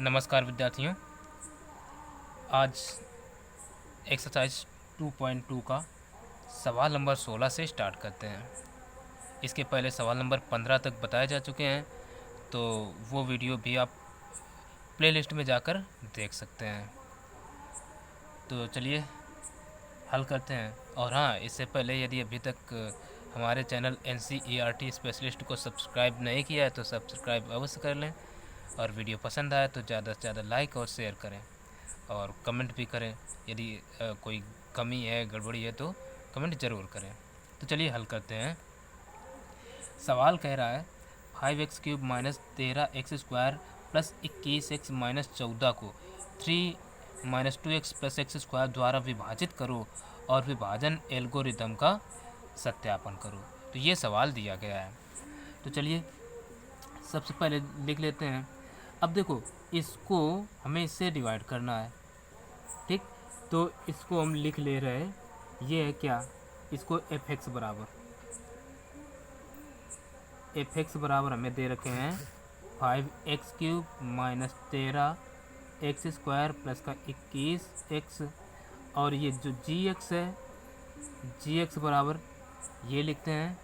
नमस्कार विद्यार्थियों। आज एक्सरसाइज 2.2 का सवाल नंबर 16 से स्टार्ट करते हैं। इसके पहले सवाल नंबर 15 तक बताए जा चुके हैं, तो वो वीडियो भी आप प्लेलिस्ट में जाकर देख सकते हैं। तो चलिए हल करते हैं। और हाँ, इससे पहले यदि अभी तक हमारे चैनल NCERT स्पेशलिस्ट को सब्सक्राइब नहीं किया है तो सब्सक्राइब अवश्य कर लें, और वीडियो पसंद आए तो ज़्यादा से ज़्यादा लाइक और शेयर करें और कमेंट भी करें। यदि कोई कमी है, गड़बड़ी है तो कमेंट ज़रूर करें। तो चलिए हल करते हैं। सवाल कह रहा है 5x³ minus 13x² plus 21x minus 14 को 3 माइनस 2x प्लस x² द्वारा विभाजित करो और विभाजन एल्गोरिदम का सत्यापन करो। तो ये सवाल दिया गया है। तो चलिए सबसे पहले लिख लेते हैं। अब देखो, इसको हमें इससे डिवाइड करना है, ठीक। तो इसको हम लिख ले रहे हैं, ये है क्या, इसको fx बराबर हमें दे रखे हैं 5x³ माइनस 13x² प्लस का 21x, और ये जो gx है, gx बराबर ये लिखते हैं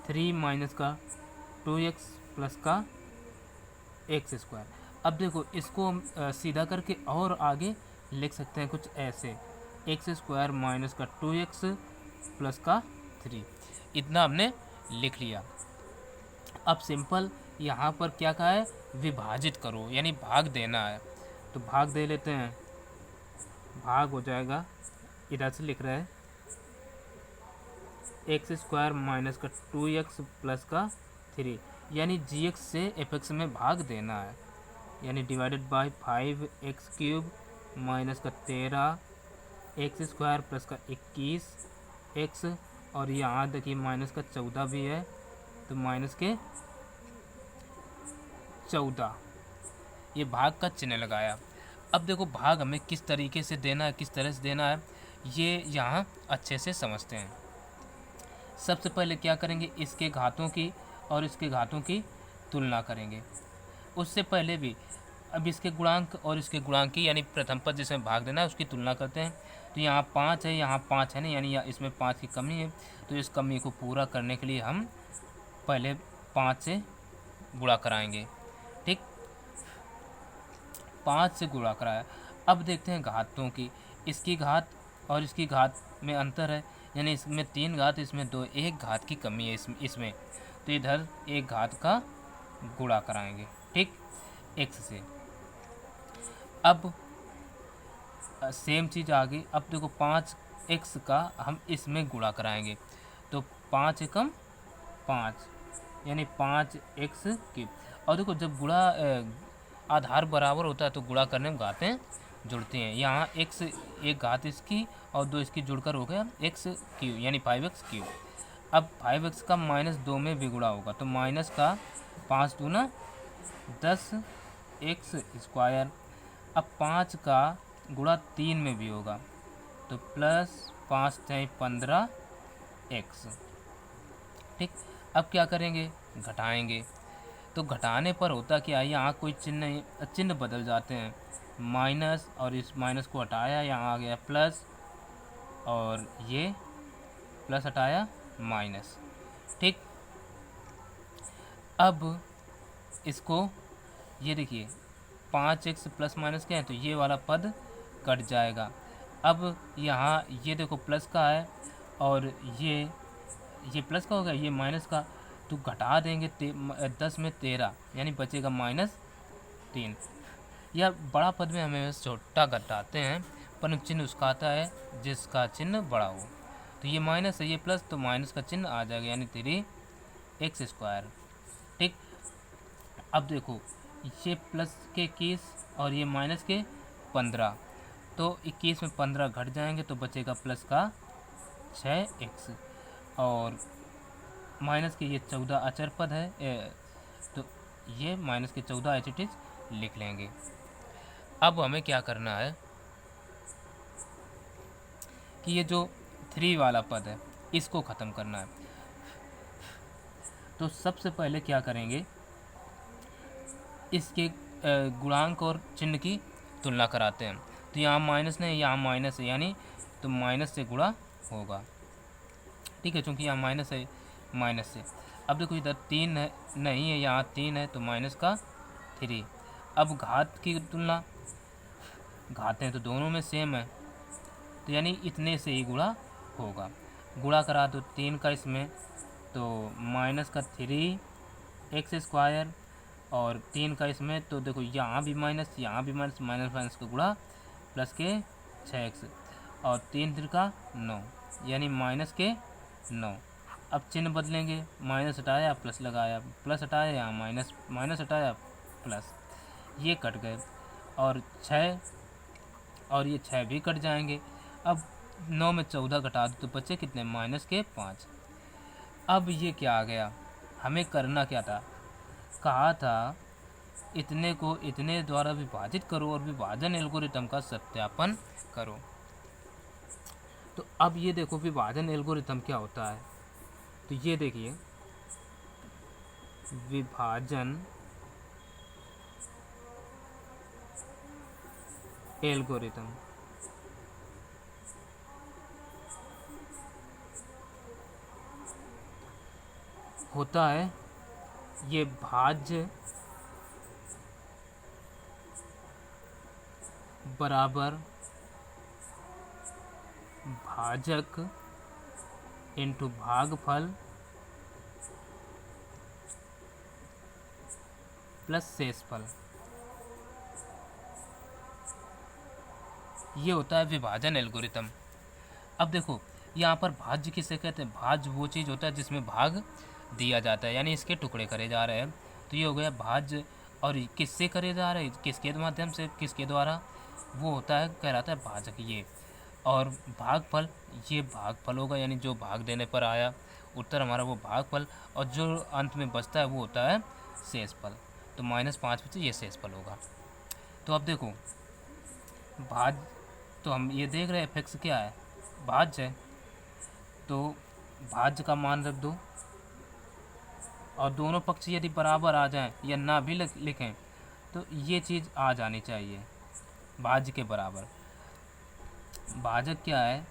3 माइनस का 2x प्लस का x²। अब देखो, इसको हम सीधा करके और आगे लिख सकते हैं कुछ ऐसे, x² माइनस का 2x प्लस का 3। इतना हमने लिख लिया। अब सिंपल यहाँ पर क्या कहा है, विभाजित करो, यानी भाग देना है। तो भाग दे लेते हैं। भाग हो जाएगा, इधर से लिख रहे हैं x² माइनस का 2x प्लस का 3, यानी gx से fx में भाग देना है, यानी डिवाइडेड बाय 5x³ माइनस का 13x² प्लस का 21x, और यहाँ देखिए माइनस का 14 भी है, तो माइनस के 14, ये भाग का चिन्ह लगाया। अब देखो, भाग हमें किस तरीके से देना है, किस तरह से देना है, ये यहाँ अच्छे से समझते हैं। सबसे पहले क्या करेंगे, इसके घातों की और इसके घातों की तुलना करेंगे। उससे पहले भी अब इसके गुणांक और इसके गुणांक की, यानी प्रथम पद जिसमें भाग देना है उसकी तुलना करते हैं। तो यहाँ 5 है, यहाँ 5 है ना, यानी इसमें 5 की कमी है। तो इस कमी को पूरा करने के लिए हम पहले 5 से गुणा कराएंगे, ठीक। 5 से गुणा कराया। अब देखते हैं घातों की। इसकी घात और इसकी घात में अंतर है, यानी इसमें 3 घात, इसमें 2, 1 घात की कमी है इसमें। तो इधर 1 घात का गुणा कराएंगे, ठीक, x से। अब सेम चीज़ आ गई। अब देखो 5x का हम इसमें गुणा कराएंगे, तो 5 एकम 5, यानी 5x³। और देखो, जब गुणा आधार बराबर होता है तो गुणा करने में घातें जुड़ती हैं। यहाँ x 1 घात इसकी और 2 इसकी जुड़कर हो गया x³ यानी 5x³। अब 5x का -2 में भी गुणा होगा, तो माइनस का 5 दूना 10x²। अब 5 का गुणा 3 में भी होगा, तो प्लस 5 × 15x, ठीक। अब क्या करेंगे, घटाएंगे। तो घटाने पर होता क्या है, यहाँ कोई चिन्ह बदल जाते हैं। माइनस, और इस माइनस को हटाया, यहाँ आ गया प्लस, और ये प्लस हटाया माइनस, ठीक। अब इसको ये देखिए 5x प्लस माइनस क्या है, तो ये वाला पद कट जाएगा। अब यहाँ ये देखो प्लस का है, और ये प्लस का होगा, ये माइनस का, तो घटा देंगे 10 में 13, यानी बचेगा -3। या बड़ा पद में हमें छोटा घटाते हैं, पर चिन्ह उसका आता है जिसका चिन्ह बड़ा हो। तो ये माइनस है, ये प्लस, तो माइनस का चिन्ह आ जाएगा, यानी 3x², ठीक। अब देखो, ये प्लस के 21 और ये माइनस के 15, तो 21 में 15 घट जाएंगे, तो बचेगा प्लस का 6x, और माइनस के ये 14 अचर पद है, तो ये माइनस के 14 एच इट इज लिख लेंगे। अब हमें क्या करना है कि ये जो 3 वाला पद है इसको ख़त्म करना है। तो सबसे पहले क्या करेंगे, इसके गुणांक और चिन्ह की तुलना कराते हैं। तो यहाँ माइनस नहीं, यहाँ माइनस है, यानी तो माइनस से गुणा होगा, ठीक है, चूँकि यहाँ माइनस है, माइनस से। अब देखो इधर 3 है, नहीं है, यहाँ 3 है, तो माइनस का 3। अब घात की तुलना, घात हैं तो दोनों में सेम है, तो यानी इतने से ही गुणा होगा। गुणा करा दो 3 का इसमें, तो माइनस का 3x² और 3 का इसमें, तो देखो यहाँ भी माइनस, यहाँ भी माइनस, माइनस माइनस का गुणा प्लस के 6x और 3 3 का 9, यानी माइनस के 9। अब चिन्ह बदलेंगे, माइनस हटाया प्लस लगाया, प्लस हटाया यहाँ माइनस, माइनस हटाया प्लस, ये कट गए और 6 और ये 6 भी कट जाएंगे। अब 9 में 14 घटा दो तो बचे कितने, माइनस के 5। अब ये क्या आ गया, हमें करना क्या था, कहा था इतने को इतने द्वारा विभाजित करो और विभाजन एल्गोरिथम का सत्यापन करो। तो अब ये देखो विभाजन एल्गोरिथम क्या होता है, तो ये देखिए विभाजन एल्गोरिथम होता है, ये भाज्य बराबर भाजक इंटू भागफल प्लस शेषफल, ये होता है विभाजन एल्गोरिथम। अब देखो यहाँ पर भाज्य किसे कहते हैं, भाज्य वो चीज़ होता है जिसमें भाग दिया जाता है, यानी इसके टुकड़े करे जा रहे हैं, तो ये हो गया भाज्य। और किससे करे जा रहे हैं, किसके माध्यम से, किसके द्वारा, वो होता है, कहलाता है भाजक ये। और भागफल, ये भागफल होगा, यानी जो भाग देने पर आया उत्तर हमारा वो भागफल, और जो अंत में बचता है वो होता है शेषफल। तो -5 में से ये शेषफल होगा। तो अब देखो भाज, तो हम ये देख रहे हैं एफ एक्स क्या है, भाज्य है, तो भाज्य का मान रख दो और दोनों पक्ष यदि बराबर आ जाएं या ना भी लिखें तो ये चीज़ आ जानी चाहिए भाज्य के बराबर। भाजक क्या है,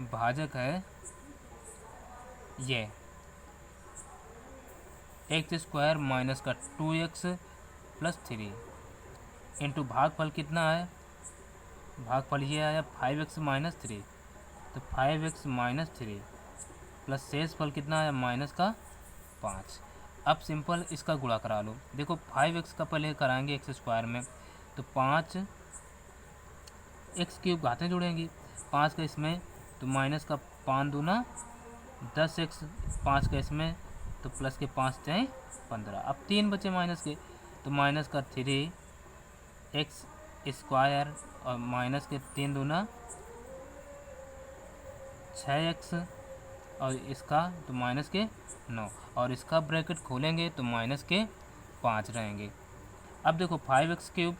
भाजक है ये x² माइनस का 2x प्लस 3 इंटू भागफल कितना है, भागफल ये आया 5x माइनस 3, तो 5x माइनस 3 प्लस शेषफल कितना है, माइनस का 5। अब सिंपल इसका गुणा करा लो, देखो 5x का पहले कराएंगे x² में, तो 5 x³ घातें जुड़ेंगी, 5 का इसमें, तो माइनस का 5 दूना 10x, 5 का इसमें, तो प्लस के 5 × 15। अब 3 बचे माइनस के, तो माइनस का 3x² और माइनस के 3 दूना 6x और इसका तो माइनस के 9, और इसका ब्रैकेट खोलेंगे तो माइनस के 5 रहेंगे। अब देखो 5x³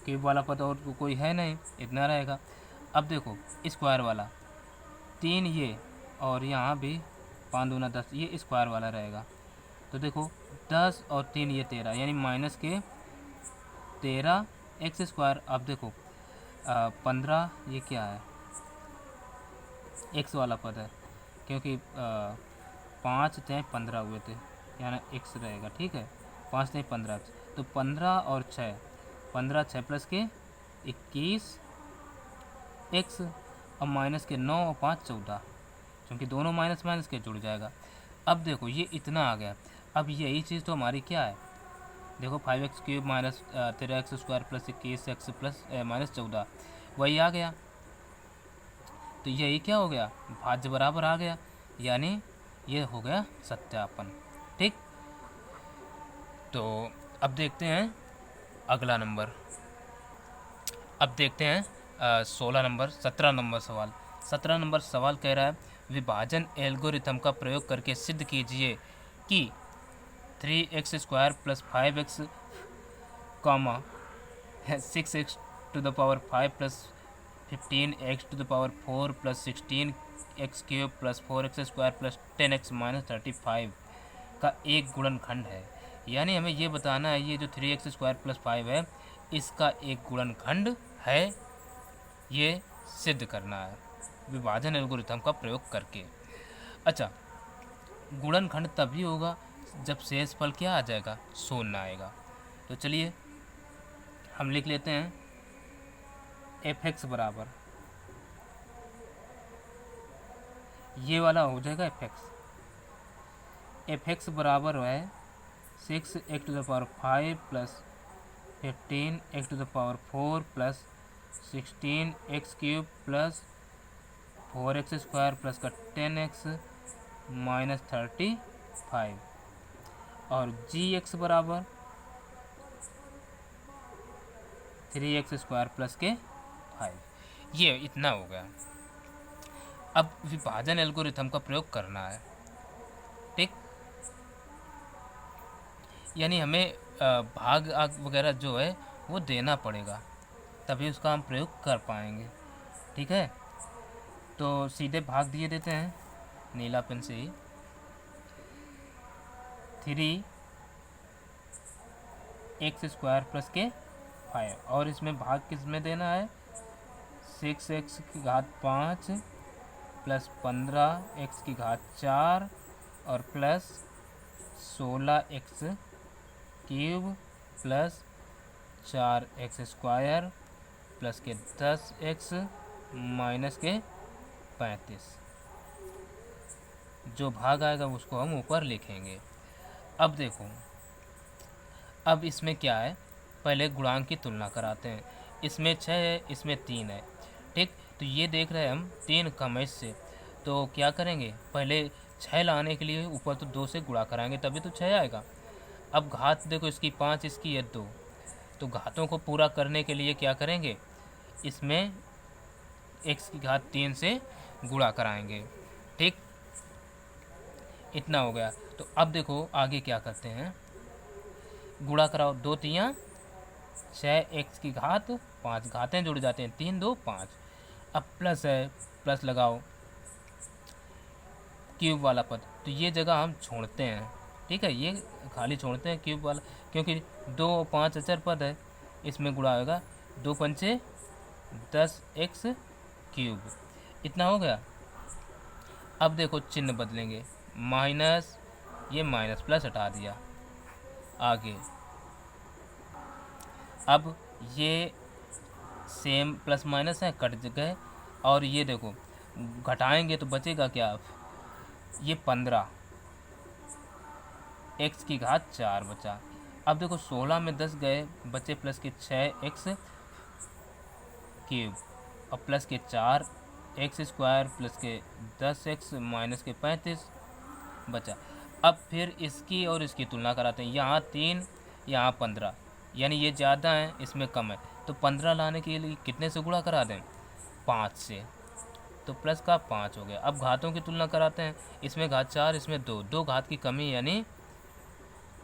क्यूब वाला पद और कोई है नहीं, इतना रहेगा। अब देखो स्क्वायर वाला 3 ये, और यहाँ भी 5 दूना 10, ये स्क्वायर वाला रहेगा। तो देखो 10 और 3 ये 13, यानी माइनस के 13x²। अब देखो 15 ये क्या है, x वाला पद है, क्योंकि 5 × 15 हुए थे, यानी x रहेगा, ठीक है, 5 × 15, तो 15 और 6, 15 6 प्लस के 21x और माइनस के 9 और 5 14, क्योंकि दोनों माइनस माइनस के जुड़ जाएगा। अब देखो ये इतना आ गया। अब यही चीज़ तो हमारी क्या है, देखो 5x³ minus 13x² plus 21x plus minus 14, वही आ गया। तो यही क्या हो गया, भाज्य बराबर आ गया, यानी ये हो गया सत्यापन, ठीक। तो अब देखते हैं अगला नंबर, अब देखते हैं 17 नंबर सवाल। 17 नंबर सवाल कह रहा है विभाजन एल्गोरिथम का प्रयोग करके सिद्ध कीजिए कि 3x² plus 5x 6x to the power 5 plus 15x to the power 4 plus 16x³ plus 4x² plus 10x minus 35 का एक गुणनखंड है। यानी हमें ये बताना है ये जो 3x² + 5 है इसका एक गुणनखंड है, ये सिद्ध करना है विभाजन एल्गोरिथम का प्रयोग करके। अच्छा, गुणनखंड तभी होगा जब शेषफल क्या आ जाएगा, शून्य आएगा। तो चलिए हम लिख लेते हैं fx बराबर, ये वाला हो जाएगा fx बराबर है 6x⁵ plus 15x⁴ plus 16x³ plus 4x² plus का 10x माइनस 35 और gx बराबर 3x² प्लस के 5। ये इतना हो गया। अब विभाजन एल्गोरिथम का प्रयोग करना है, ठीक। यानी हमें भाग वगैरह जो है वो देना पड़ेगा, तभी उसका हम प्रयोग कर पाएंगे, ठीक है। तो सीधे भाग दिए देते हैं नीला पेन से ही। 3x² प्लस के 5 और इसमें भाग किस में देना है, 6x⁵ प्लस 15x⁴ और plus 16x³ plus 4x² plus के 10x माइनस के 35। जो भाग आएगा उसको हम ऊपर लिखेंगे। अब देखो, अब इसमें क्या है, पहले गुणांक की तुलना कराते हैं। इसमें 6 है, इसमें 3 है, ठीक। तो ये देख रहे हैं हम 3 कम है इससे, तो क्या करेंगे, पहले 6 लाने के लिए ऊपर तो 2 से गुणा कराएंगे तभी तो 6 आएगा। अब घात देखो, इसकी 5 इसकी है 2, तो घातों को पूरा करने के लिए क्या करेंगे, इसमें x⁵ से गुणा कराएंगे, ठीक। इतना हो गया। तो अब देखो आगे क्या करते हैं, गुणा कराओ, 2 3 6x⁵ 5, घातें जुड़ जाते हैं, 3 2 5। अब प्लस है, प्लस लगाओ, क्यूब वाला पद, तो ये जगह हम छोड़ते हैं, ठीक है, ये खाली छोड़ते हैं क्यूब वाला, क्योंकि 2 और 5 अचर पद है, इसमें गुणा होगा 2 पंचे 10x³। इतना हो गया। अब देखो चिन्ह बदलेंगे, माइनस, ये माइनस प्लस हटा दिया, आगे अब ये सेम प्लस माइनस है, कट गए। और ये देखो घटाएंगे तो बचेगा क्या, ये 15 x⁴ बचा। अब देखो 16 में 10 गए, बचे प्लस के 6x³ और प्लस के 4x² प्लस के 10x माइनस के 35 बचा। अब फिर इसकी और इसकी तुलना कराते हैं, यहाँ 3 यहाँ 15, यानी ये ज़्यादा है इसमें कम है, तो 15 लाने के लिए कितने से गुणा करा दें, 5 से, तो प्लस का 5 हो गया। अब घातों की तुलना कराते हैं, इसमें घात 4 इसमें 2, 2 घात की कमी यानी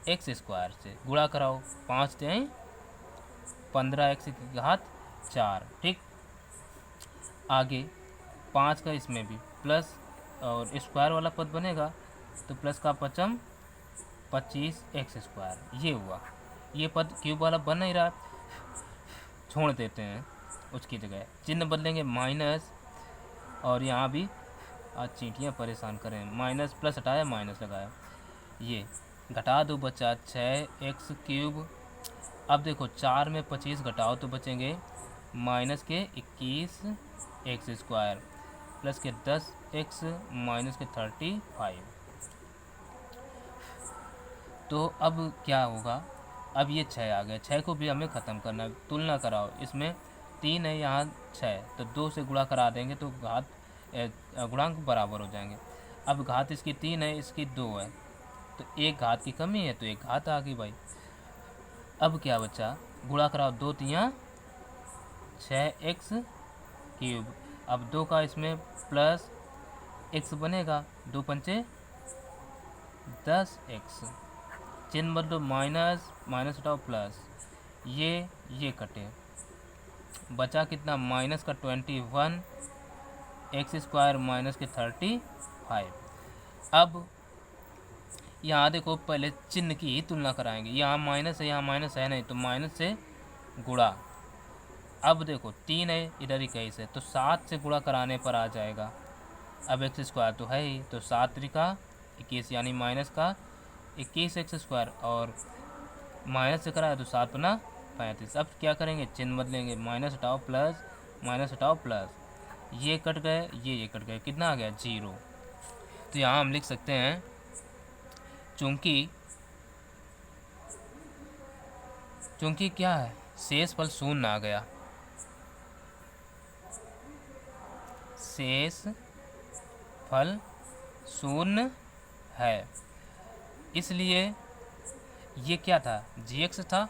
x² से गुणा कराओ, 5 दें 15x⁴, ठीक। आगे 5 का इसमें भी प्लस और स्क्वायर वाला पद बनेगा, तो प्लस का 5 25x², ये हुआ। ये पद क्यूब वाला बन नहीं रहा, छोड़ देते हैं, उसकी जगह चिन्ह बदलेंगे माइनस, और यहाँ भी आज चींटियाँ परेशान करें, माइनस प्लस हटाया माइनस लगाया, ये घटा दो, बचा 6x³। अब देखो 4 में 25 घटाओ तो बचेंगे माइनस के 21x² प्लस के 10x माइनस के 35। तो अब क्या होगा, अब ये 6 आ गए, 6 को भी हमें ख़त्म करना है। तुलना कराओ, इसमें 3 है यहाँ 6, तो 2 से गुणा करा देंगे तो घात गुणांक बराबर हो जाएंगे। अब घात इसकी 3 है, इसकी 2 है, तो एक घात की कमी है, तो एक घात आ गई भाई। अब क्या बचा, गुणा कराओ, 2 3 6x³। अब 2 का इसमें प्लस x बनेगा, 2 पंचे 10x, चिन्ह बदलो, माइनस माइनस हटाओ प्लस, ये कटे, बचा कितना, माइनस का 21 x² माइनस के 35। अब यहाँ देखो पहले चिन्ह की ही तुलना कराएंगे, यहाँ माइनस है, यहाँ माइनस है नहीं, तो माइनस से गुणा। अब देखो 3 है इधर 21 है, तो 7 से गुणा कराने पर आ जाएगा। अब एक्स स्क्वायर तो है ही, तो 7 त्रिका 21 यानी माइनस का 21 एक्स स्क्वायर, और माइनस से कराया तो 7 बना 35। अब क्या करेंगे, चिन्ह बदलेंगे, माइनस हटाओ प्लस, माइनस हटाओ प्लस, ये कट गए, ये कट गए, कितना आ गया 0। तो यहाँ हम लिख सकते हैं चूंकि क्या है, शेष फल शून्य आ गया, शेष फल शून्य है, इसलिए ये क्या था, gx था,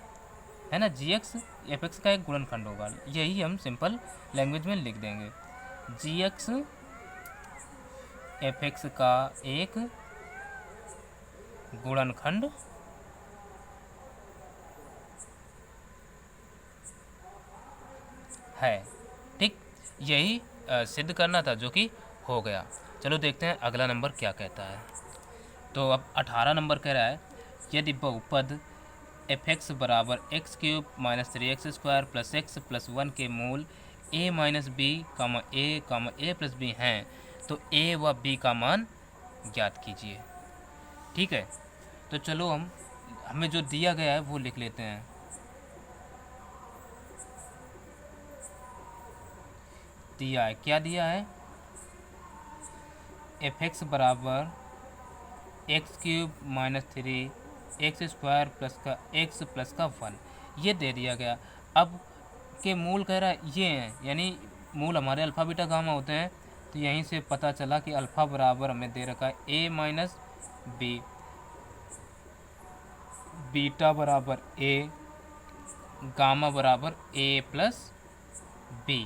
है ना, gx fx का एक गुणनखंड होगा। यही हम सिंपल लैंग्वेज में लिख देंगे, gx fx का एक गुणनखंड है। ठीक, यही सिद्ध करना था, जो कि हो गया। चलो देखते हैं अगला नंबर क्या कहता है। तो अब 18 नंबर कह रहा है, यदि बहुपद fx बराबर x cube minus 3x square plus x plus 1 के मूल a minus b comma a plus b हैं, तो a व b का मान ज्ञात कीजिए। ठीक है, तो चलो हमें जो दिया गया है वो लिख लेते हैं। दिया है, क्या दिया है, fx बराबर x cube minus 3x square plus का 1, ये दे दिया गया। अब के मूल कह रहा है ये हैं, यानी मूल हमारे अल्फ़ा बीटा गामा होते हैं, तो यहीं से पता चला कि अल्फ़ा बराबर हमें दे रखा है a माइनस बी, बीटा बराबर a, गामा बराबर a प्लस बी।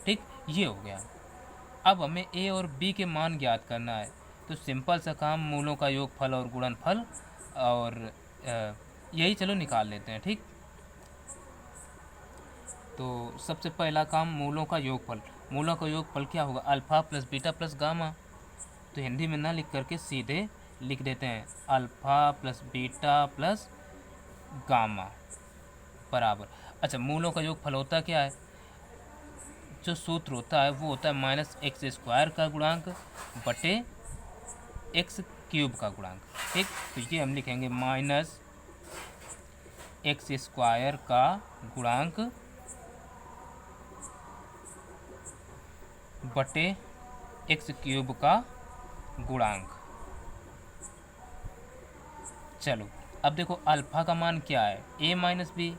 ठीक, ये हो गया। अब हमें a और b के मान ज्ञात करना है, तो सिंपल सा काम, मूलों का योगफल और गुणनफल, और यही चलो निकाल लेते हैं। ठीक, तो सबसे पहला काम मूलों का योगफल। मूलों का योगफल क्या होगा, alpha plus beta plus gamma, तो हिंदी में ना लिख करके सीधे लिख देते हैं, alpha plus beta plus gamma बराबर। अच्छा, मूलों का योगफल होता क्या है, जो सूत्र होता है वो होता है माइनस एक्स स्क्वायर का गुणांक बटे एक्स क्यूब का गुणांक। ठीक, तो ये हम लिखेंगे माइनस एक्स स्क्वायर का गुणांक बटे एक्स क्यूब का गुणांक। चलो अब देखो अल्फ़ा का मान क्या है, a माइनस बी,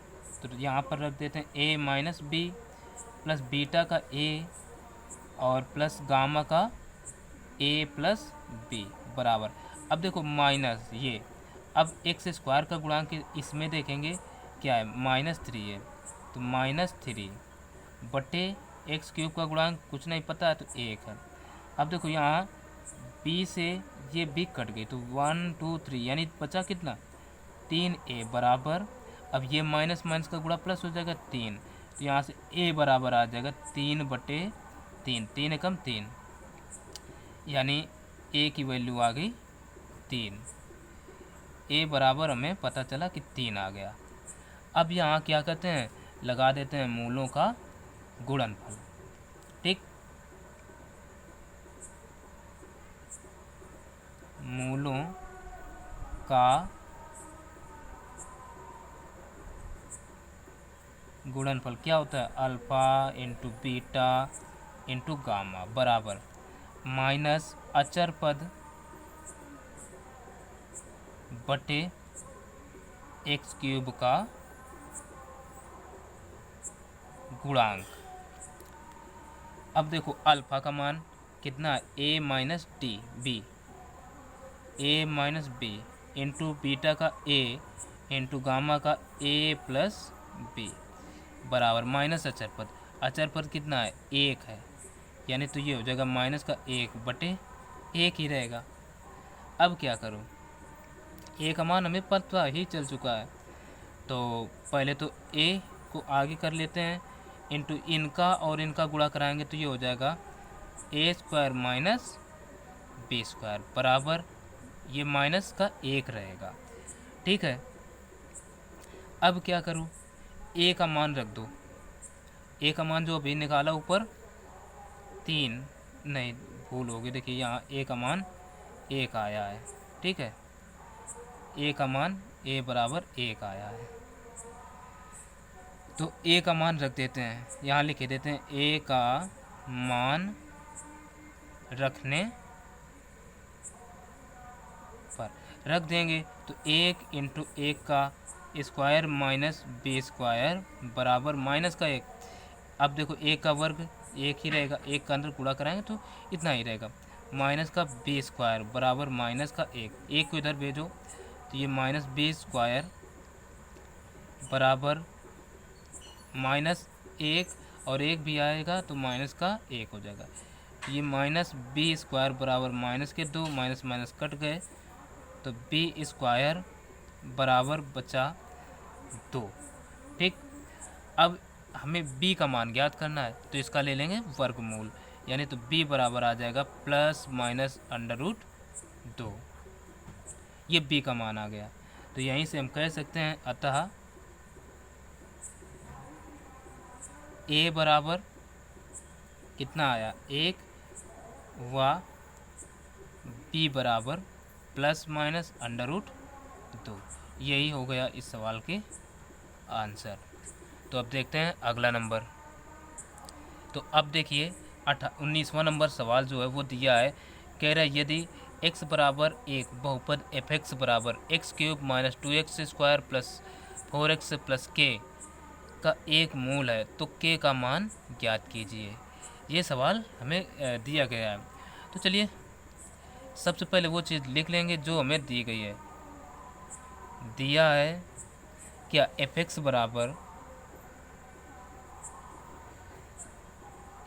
तो यहाँ पर रख देते हैं a minus b plus beta का a और प्लस गामा का a प्लस बी बराबर। अब देखो माइनस ये, अब एक्स स्क्वायर का गुणांक इसमें देखेंगे क्या है, -3 है, तो -3 बटे एक्स क्यूब का गुणांक कुछ नहीं पता है, तो 1 है। अब देखो यहाँ b से ये b कट गई, तो 1 2 3 यानी बचा कितना, 3a बराबर। अब ये माइनस माइनस का गुणा प्लस हो जाएगा 3, तो यहाँ से a बराबर आ जाएगा 3 बटे 3, 3 एकम 3, यानी a की वैल्यू आ गई 3। a बराबर हमें पता चला कि 3 आ गया। अब यहाँ क्या करते हैं, लगा देते हैं मूलों का गुणनफल। ठीक, मूलों का गुणनफल क्या होता है, alpha into beta into gamma बराबर माइनस अचर पद बटे एक्स क्यूब का गुणांक। अब देखो अल्फ़ा का मान कितना है, a minus d b, a minus b into beta का a इंटू गामा का a प्लस बी बराबर माइनस अचर पद। अचर पद कितना है, 1 है, यानी तो ये हो जाएगा माइनस का 1 बटे 1 ही रहेगा। अब क्या करूँ, a का मान हमें पता ही चल चुका है, तो पहले तो a को आगे कर लेते हैं, इंटू इनका और इनका गुणा कराएंगे तो ये हो जाएगा a square minus b square बराबर ये माइनस का 1 रहेगा। ठीक है, अब क्या करूँ, ए का मान रख दो। ए का मान जो अभी निकाला ऊपर 3, नहीं भूल होगी, देखिए यहाँ ए का मान 1 आया है। ठीक है, ए का मान ए बराबर 1 आया है, तो ए का मान रख देते हैं, यहाँ लिख देते हैं ए का मान रखने पर रख देंगे तो 1 इंटू 1 का स्क्वायर माइनस बी स्क्वायर बराबर माइनस का 1। अब देखो 1 का वर्ग 1 ही रहेगा, 1 का अंदर गुणा कराएंगे तो इतना ही रहेगा, माइनस का बी स्क्वायर बराबर माइनस का 1 को इधर भेजो तो ये माइनस बी स्क्वायर बराबर माइनस 1 और 1 भी आएगा तो माइनस का 1 हो जाएगा। ये माइनस बी स्क्वायर बराबर माइनस के 2, माइनस माइनस कट गए तो बी स्क्वायर बराबर बचा 2। ठीक, अब हमें b का मान ज्ञात करना है तो इसका ले लेंगे वर्गमूल, यानी तो b बराबर आ जाएगा प्लस माइनस अंडर रूट 2। ये b का मान आ गया, तो यहीं से हम कह सकते हैं अतः a बराबर कितना आया 1 व b बराबर प्लस माइनस अंडर रूट 2। यही हो गया इस सवाल के आंसर। तो अब देखते हैं अगला नंबर। तो अब देखिए 19वां नंबर सवाल जो है वो दिया है, कह रहा है यदि x बराबर 1 बहुपद एफ एक्स बराबर x cube minus 2x square plus 4x plus k का एक मूल है तो k का मान ज्ञात कीजिए। ये सवाल हमें दिया गया है। तो चलिए सबसे पहले वो चीज़ लिख लेंगे जो हमें दी गई है। दिया है क्या एफ एक्स बराबर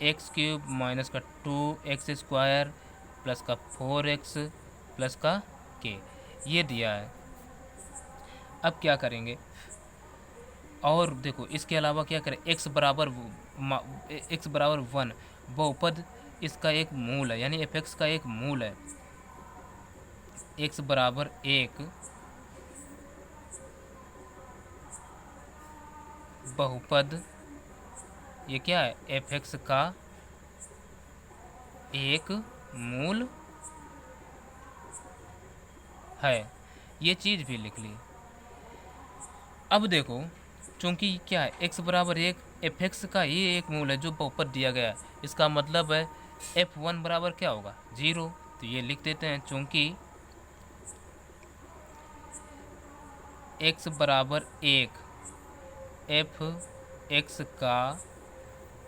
एक्स क्यूब माइनस का 2x स्क्वायर प्लस का 4x प्लस का k, ये दिया है। अब क्या करेंगे, और देखो इसके अलावा क्या करें, x बराबर 1 बहुपद इसका एक मूल है, यानी एफ एक्स का एक मूल है। x बराबर 1 बहुपद ये क्या है, एफ एक्स का एक मूल है, ये चीज़ भी लिख ली। अब देखो चूंकि क्या है x बराबर 1 एफ एक्स का ये एक मूल है जो बहुपद दिया गया है, इसका मतलब है f1 बराबर क्या होगा 0। तो ये लिख देते हैं चूंकि x बराबर 1 एफ एक्स का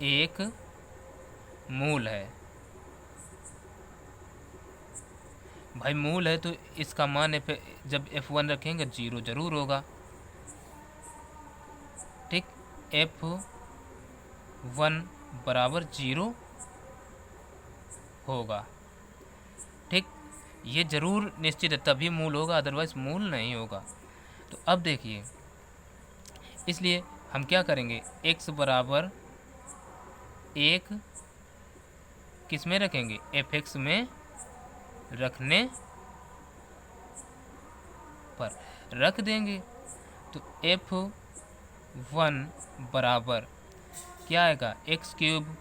एक मूल है। भाई मूल है तो इसका मान जब f1 रखेंगे 0 जरूर होगा। ठीक, f1 बराबर 0 होगा। ठीक, ये जरूर निश्चित है तभी मूल होगा, अदरवाइज मूल नहीं होगा। तो अब देखिए इसलिए हम क्या करेंगे, x बराबर 1 किस में रखेंगे, एफ एक्स में रखने पर रख देंगे तो f1 बराबर क्या आएगा एक्स क्यूब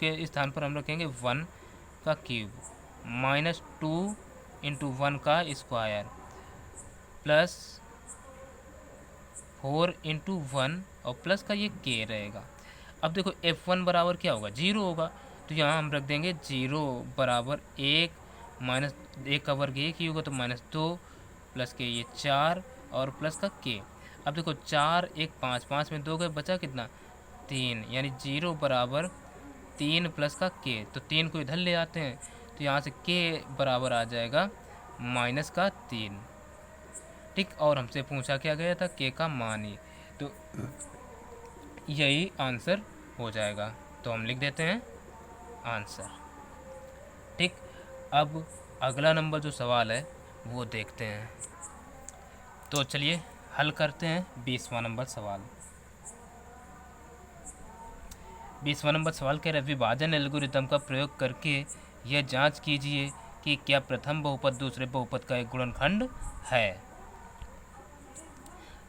के स्थान पर हम रखेंगे 1 का क्यूब माइनस 2 इंटू 1 का स्क्वायर प्लस 4 इंटू 1 और प्लस का ये k रहेगा। अब देखो f1 बराबर क्या होगा 0 होगा, तो यहाँ हम रख देंगे 0 बराबर 1 माइनस 1 का वर्ग 1 ही होगा तो माइनस 2 प्लस के ये 4 और प्लस का k। अब देखो 4 1 5 5 में 2 गए, बचा कितना 3, यानी 0 बराबर 3 प्लस का k। तो 3 को इधर ले आते हैं तो यहाँ से k बराबर आ जाएगा माइनस का 3। ठीक, और हमसे पूछा क्या गया था k का मान ही, तो यही आंसर हो जाएगा। तो हम लिख देते हैं आंसर। ठीक, अब अगला नंबर जो सवाल है वो देखते हैं। तो चलिए हल करते हैं 20वां नंबर सवाल। 20वां नंबर सवाल कह रहा है विभाजन एल्गोरिथम का प्रयोग करके यह जांच कीजिए कि क्या प्रथम बहुपद दूसरे बहुपद का एक गुणनखंड है।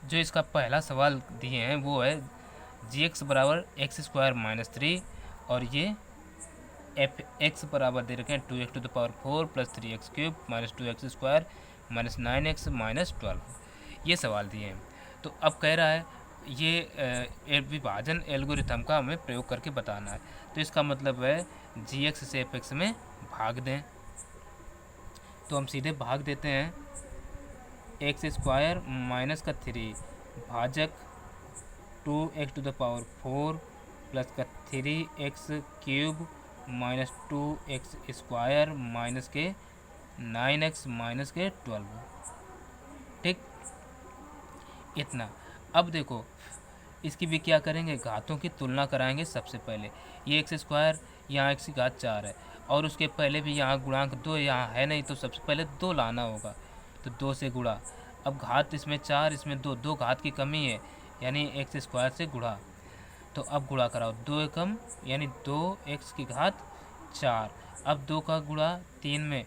जो इसका पहला सवाल दिए हैं वो है जी एक्स बराबर एक्स स्क्वायर माइनस 3 और ये एफ एक्स बराबर दे रखे हैं 2x to the power 4 plus 3x cube minus 2x square minus 9x minus 12 ये सवाल दिए हैं। तो अब कह रहा है ये विभाजन एल्गोरिथम का हमें प्रयोग करके बताना है। तो इसका मतलब है जी एक्स से एफ एक्स में भाग दें। तो हम सीधे भाग देते हैं एक्स स्क्वायर माइनस का 3 भाजक 2x to the power 4 plus का 3x cube minus 2x square minus के 9x माइनस के 12। ठीक, इतना। अब देखो इसकी भी क्या करेंगे, घातों की तुलना कराएंगे। सबसे पहले ये एक्स स्क्वायर यहाँ x की घात 4 है और उसके पहले भी यहाँ गुणांक 2 यहाँ है नहीं, तो सबसे पहले 2 लाना होगा। तो 2 से गुणा, अब घात इसमें 4 इसमें 2, 2 घात की कमी है यानी एक्स स्क्वायर से गुणा। तो अब गुणा कराओ 2 एकम यानी 2x की घात 4। अब 2 का गुणा 3 में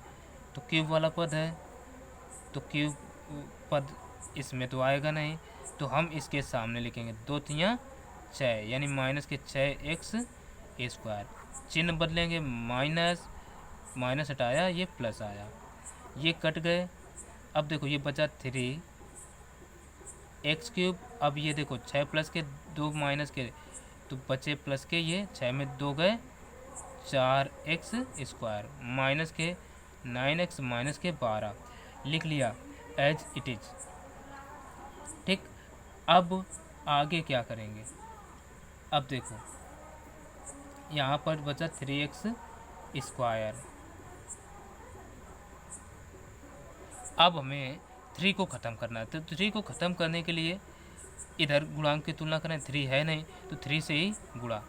तो क्यूब वाला पद है, तो क्यूब पद इसमें तो आएगा नहीं, तो हम इसके सामने लिखेंगे 2 तियाँ 6 यानी माइनस के 6x स्क्वायर। चिन्ह बदलेंगे, माइनस माइनस हटाया ये प्लस आया, ये कट गए। अब देखो ये बचा 3x क्यूब। अब ये देखो 6 प्लस के 2 माइनस के तो बचे प्लस के, ये 6 में 2 गए 4x स्क्वायर माइनस के 9x माइनस के 12 लिख लिया एज इट इज। ठीक, अब आगे क्या करेंगे। अब देखो यहाँ पर बचा 3x स्क्वायर। अब हमें 3 को ख़त्म करना है, तो 3 को ख़त्म करने के लिए इधर गुणांक की तुलना करें, 3 है नहीं तो 3 से ही गुणा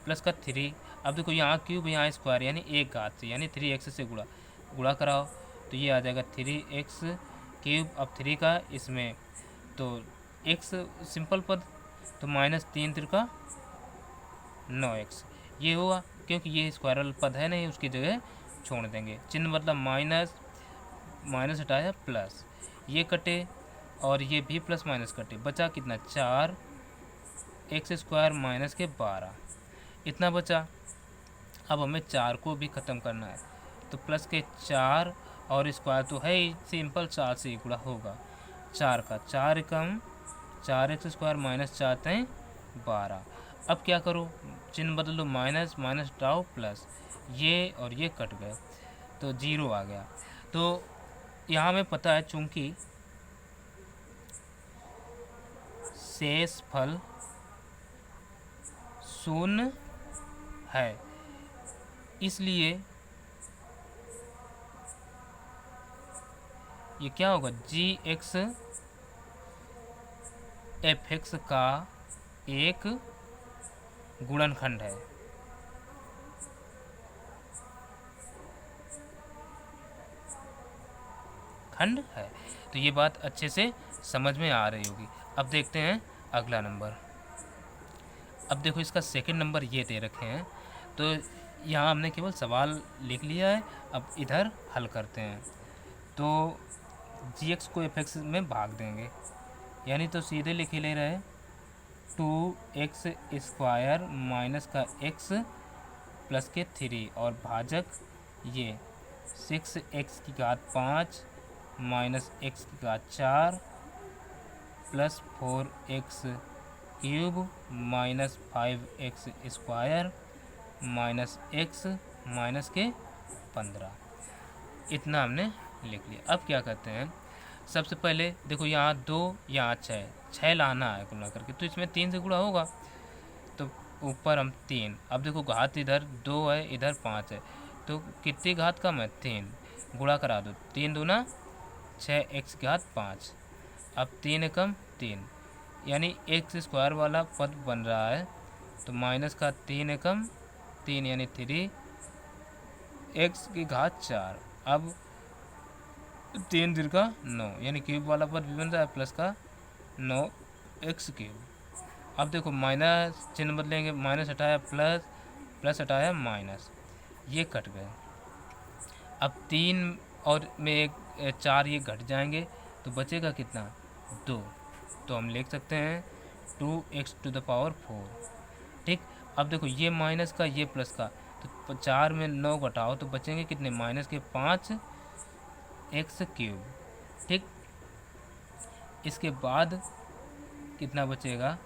प्लस का 3। अब देखो यहाँ क्यूब यहाँ स्क्वायर यानी एक घात से यानी 3x से गुणा कराओ तो ये आ जाएगा 3x क्यूब। अब 3 का इसमें तो x सिंपल पद तो माइनस 3 तिरका 9x ये हुआ, क्योंकि ये स्क्वायर वाला पद है नहीं उसकी जगह छोड़ देंगे। चिन्ह मतलब माइनस माइनस हटाया प्लस, ये कटे और ये भी प्लस माइनस कटे, बचा कितना 4x स्क्वायर माइनस के 12 इतना बचा। अब हमें 4 को भी ख़त्म करना है, तो प्लस के 4 और स्क्वायर तो है ही सिंपल, 4 से ही गुणा होगा। 4 का 4 कम 4x स्क्वायर माइनस 4 तय 12। अब क्या करो, चिन्ह बदल दो, माइनस माइनस हटाओ प्लस, ये और ये कट गए तो 0 आ गया। तो यहाँ हमें पता है चूँकि शेष फल शून्य है, इसलिए ये क्या होगा, जी एक्स एफ एक्स का एक गुणनखंड है। खंड है, तो ये बात अच्छे से समझ में आ रही होगी। अब देखते हैं अगला नंबर। अब देखो इसका सेकंड नंबर ये दे रखे हैं, तो यहाँ हमने केवल सवाल लिख लिया है। अब इधर हल करते हैं, तो जी एक्स को एफ एक्स में भाग देंगे, यानी तो सीधे लिखे ले रहे 2x स्क्वायर माइनस का x प्लस के 3 और भाजक ये 6x की घात 5 माइनस x की घात 4 plus 4x cube minus 5x square minus x minus के 15 इतना हमने लिख लिया। अब क्या करते हैं, सबसे पहले देखो यहाँ 2 यहाँ 6 लाना है गुणा करके, तो इसमें 3 से गुणा होगा तो ऊपर हम 3। अब देखो घात इधर 2 है इधर 5 है, तो कितनी घात कम है 3, गुणा करा दो 3 दूना 6x की घात 5। अब 3 एकम 3 यानी x स्क्वायर वाला पद बन रहा है, तो माइनस का 3 एकम 3 यानी 3x की घात 4। अब 3 तिरका 9 यानी क्यूब वाला पद भी बन रहा है प्लस का 9x क्यूब। अब देखो माइनस चिन्ह बदलेंगे, माइनस हटाया प्लस, प्लस हटाया माइनस, ये कट गए। अब 3 और में एक 4 ये घट जाएंगे तो बचेगा कितना, 2। तो हम लिख सकते हैं 2x⁴। ठीक। अब देखो ये माइनस का ये प्लस का, तो 4 में 9 घटाओ तो बचेंगे कितने, -5x³। ठीक। इसके बाद कितना बचेगा,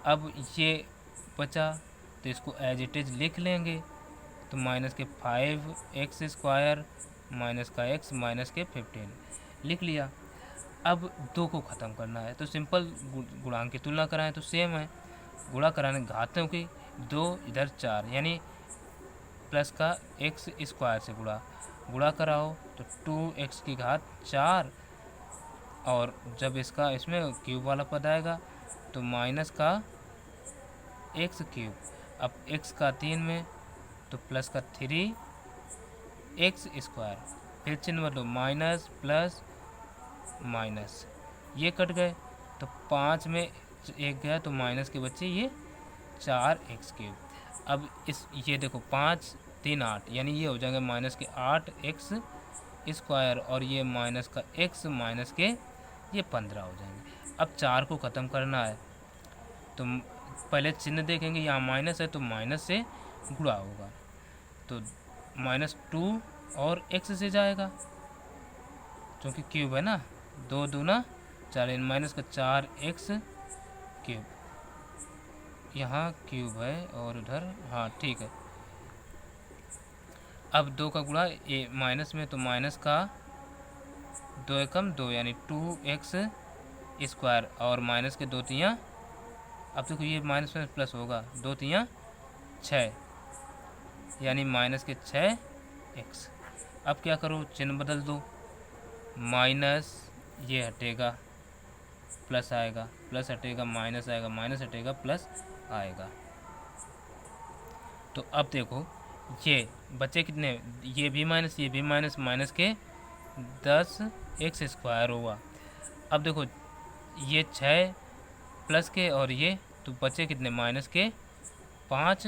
अब ये बचा तो इसको एज इट इज लिख लेंगे। तो -5x² माइनस का x माइनस के 15 लिख लिया। अब 2 को ख़त्म करना है तो सिंपल गुणांक की तुलना कराएं तो सेम है, गुणा कराने घातों की 2 इधर 4 यानी प्लस का x² से गुणा कराओ तो 2x⁴ और जब इसका इसमें क्यूब वाला पद आएगा तो माइनस का x³। अब x का 3 में तो प्लस का 3x²। फिर चिन्ह बदलो, माइनस प्लस माइनस, ये कट गए तो 5 में 1 गया तो माइनस के बच्चे ये 4x³। अब इस ये देखो 5 3 8 यानी ये हो जाएगा माइनस के 8x² और ये माइनस का x माइनस के ये 15 हो जाएंगे। अब 4 को ख़त्म करना है तो पहले चिन्ह देखेंगे, यहाँ माइनस है तो माइनस से गुणा होगा तो -2 और x से जाएगा क्योंकि क्यूब है ना, 2 दूना 4 माइनस का 4x³। यहाँ क्यूब है और उधर हाँ ठीक है। अब 2 का गुणा ये माइनस में तो माइनस का 2 एकम 2 यानी 2x² और माइनस के 2 तियाँ, अब देखो ये माइनस में प्लस होगा, 2 तियाँ 6 यानी माइनस के 6x। अब क्या करो, चिन्ह बदल दो, माइनस ये हटेगा प्लस आएगा, प्लस हटेगा माइनस आएगा, माइनस हटेगा प्लस आएगा। तो अब देखो ये बचे कितने, ये भी माइनस ये भी माइनस, माइनस के 10x² होगा। अब देखो ये 6 प्लस के और ये तो बचे कितने, माइनस के 5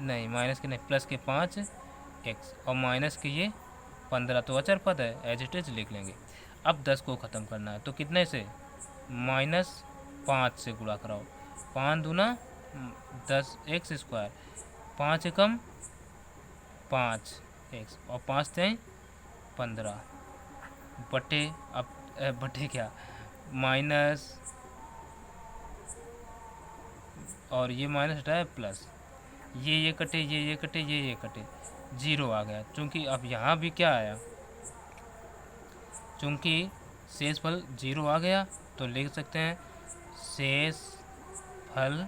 नहीं माइनस के नहीं प्लस के 5x और माइनस के ये 15 तो अचर पद है, एज इट इज लिख लेंगे। अब 10 को ख़त्म करना है तो कितने से, -5 से गुणा कराओ, 5 दूना 10x², 5 एकम 5x और 5 × 15 बटे, अब बटे क्या माइनस और ये माइनस हटाया प्लस, ये कटे ये कटे ये कटे, 0 आ गया। चूँकि अब यहाँ भी क्या आया, चूँकि शेषफल 0 आ गया तो लिख सकते हैं शेषफल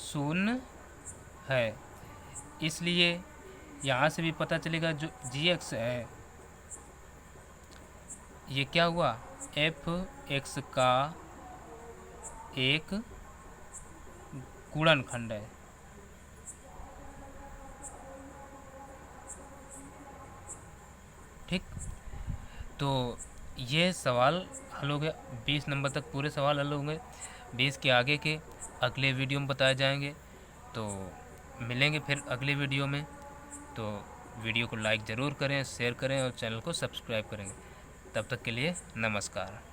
0 है। इसलिए यहाँ से भी पता चलेगा जो g(x) है ये क्या हुआ, f(x) का एक गुणनखंड है। ठीक, तो ये सवाल हल हो गया, 20 नंबर तक पूरे सवाल हल होंगे। 20 के आगे के अगले वीडियो में बताए जाएंगे। तो मिलेंगे फिर अगले वीडियो में। तो वीडियो को लाइक ज़रूर करें, शेयर करें और चैनल को सब्सक्राइब करेंगे। तब तक के लिए नमस्कार।